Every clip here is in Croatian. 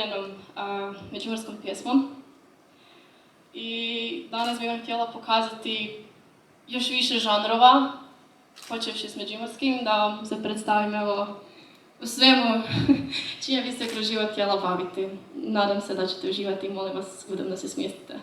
omiljenom međimurskom pjesmom. I danas bih vam htjela pokazati još više žanrova, počevši s međimurskim, da vam se predstavim evo u svemu čime bi se kroz život htjela baviti. Nadam se da ćete uživati i molim vas udobno se smjestite.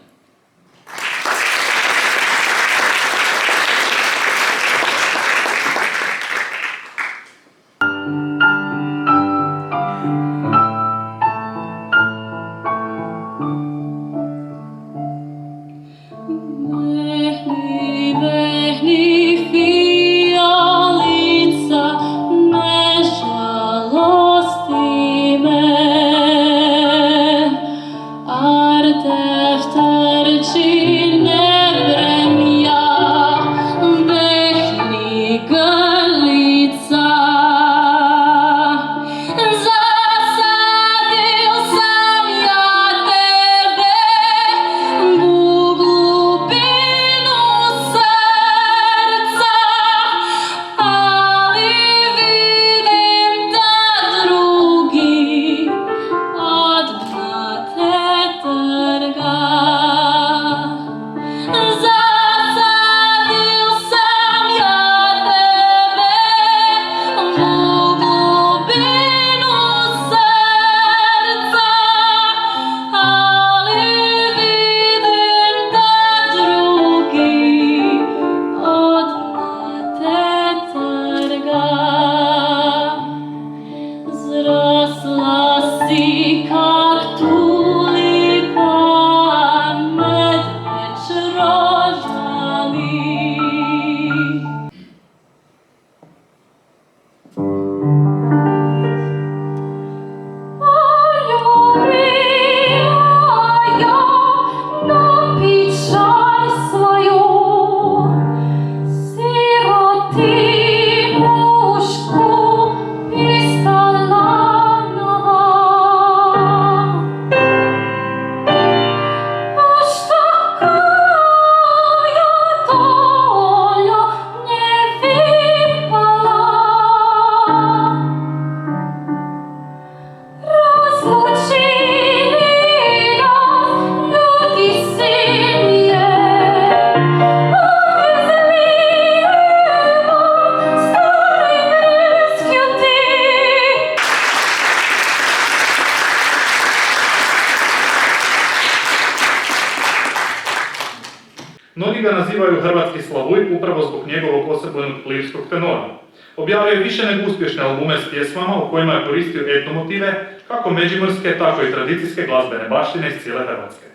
Mnogi ga nazivaju hrvatski Slavuj upravo zbog njegovog osebujenog lirskog tenora. Objavio je više nego uspješne albume s pjesmama u kojima je koristio etnomotive, kako međimurske, tako i tradicijske glazbene baštine iz cijele Hrvatske.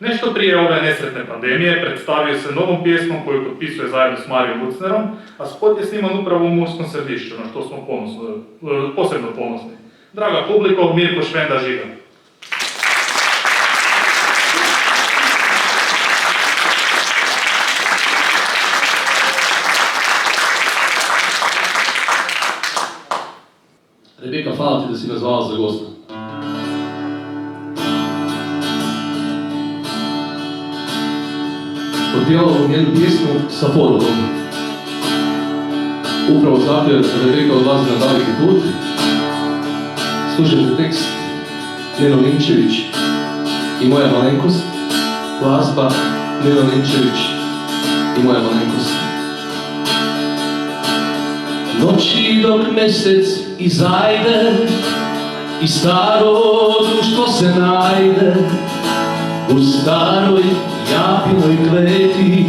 Nešto prije ove nesretne pandemije predstavio se novom pjesmom koju potpisuje zajedno s Marijom Lucnerom, a spot je sniman upravo u Murskom Središću, na što smo posebno ponosni. Draga publiko, Mirko Švenda žiga. Rebeka, hvala ti da si me zvala za gosta. Otpjevala vam jednu pjesmu sa porodom. Upravo zato jer Rebeka odlazi na daleki put. Slušajte tekst Neno Linčević i Moja malenkost. Glazba Neno Linčević i Moja malenkost. Noći dok mjesec izajde i staro društvo se najde u staroj japinoj kleti,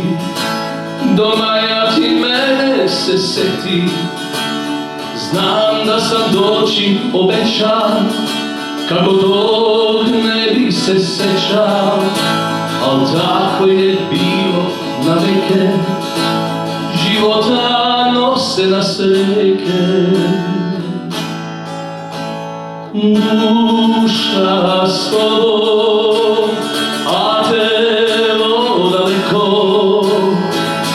doma ja ti mene se seti. Znam da sam doći obećan, kako tog ne bi se sjećao, al tako je bilo na veke, života nose nas reke. Duša s tobom, a telo daleko,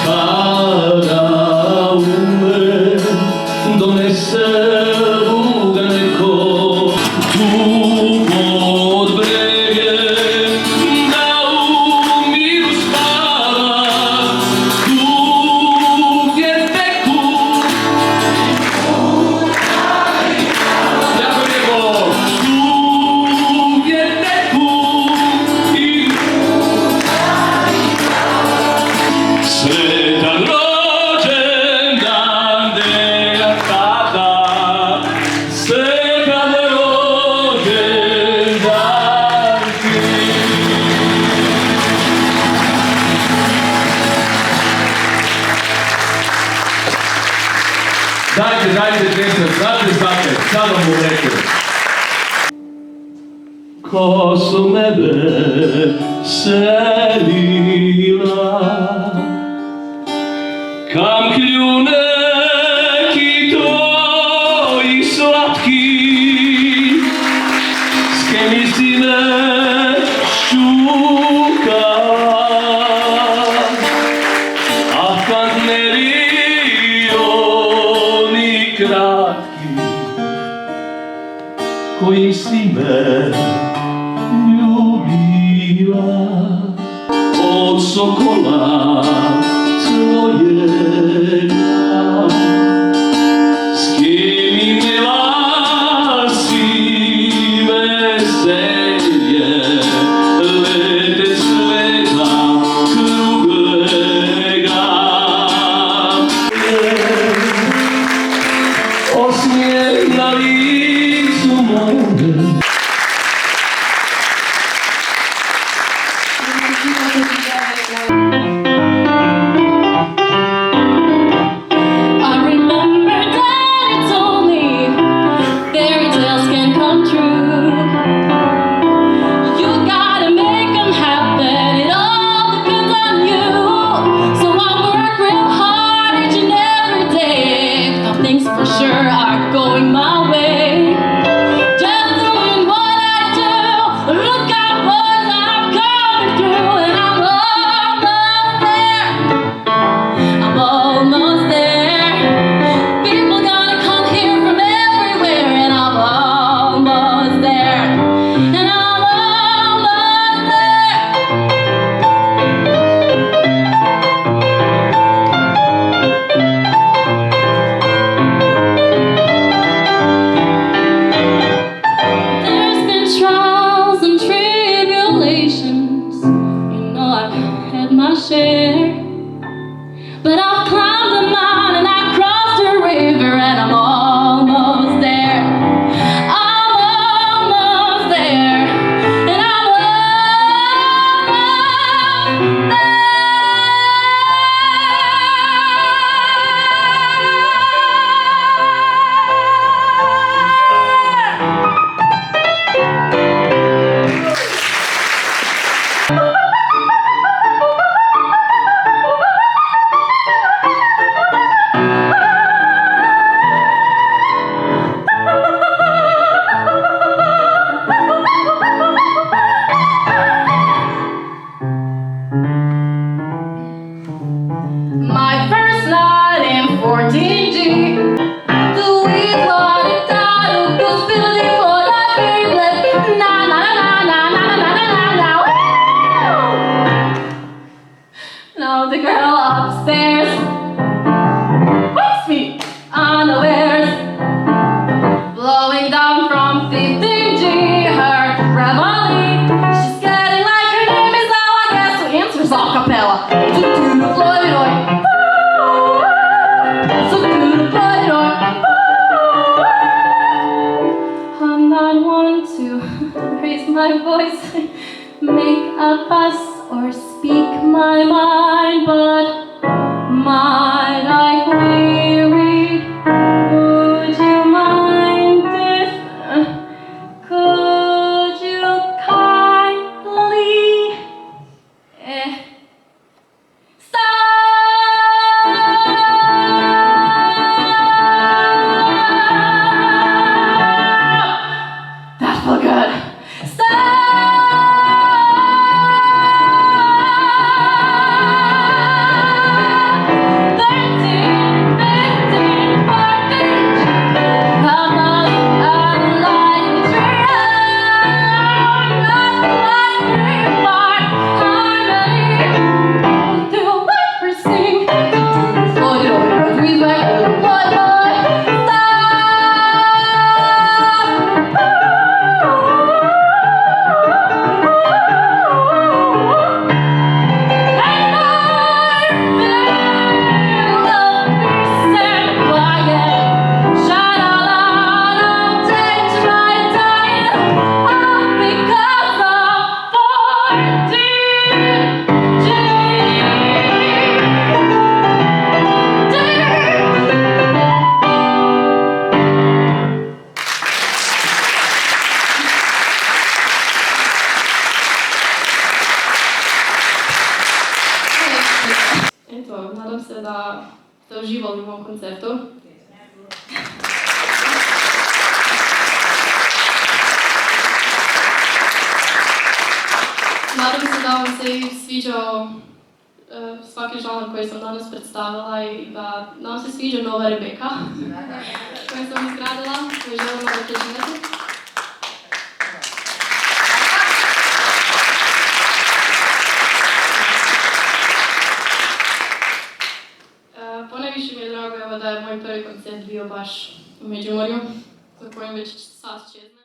kada umre, donese Boga neko. Tu pod bregem, da u miru spava, tu gdje teku. Jako lijepo. Tu znate, sad vam bom rekao. Ko su me veselila, kam kljune ki tvoji slatki, s kemi si me šukala, a kad ne bio ni kratki, kojim si me ljubila, od sokola tvojega, s kim imela si veselje, lete sveta kruglega. Osmijeh na licu mome, my voice, make a fuss or speak my mind, but might I query, would you mind if, could you kindly that felt good. Stop. uživali u ovom koncertu. Nadam se da vam se i sviđao svaki žanr koji sam danas predstavila i da nam se sviđa nova Rebecca koju sam izgradila, koju želimo da preživjeti. Ponajviše mi je drago da je moj prvi koncert bio baš u Međimurju, za kojim već sad 6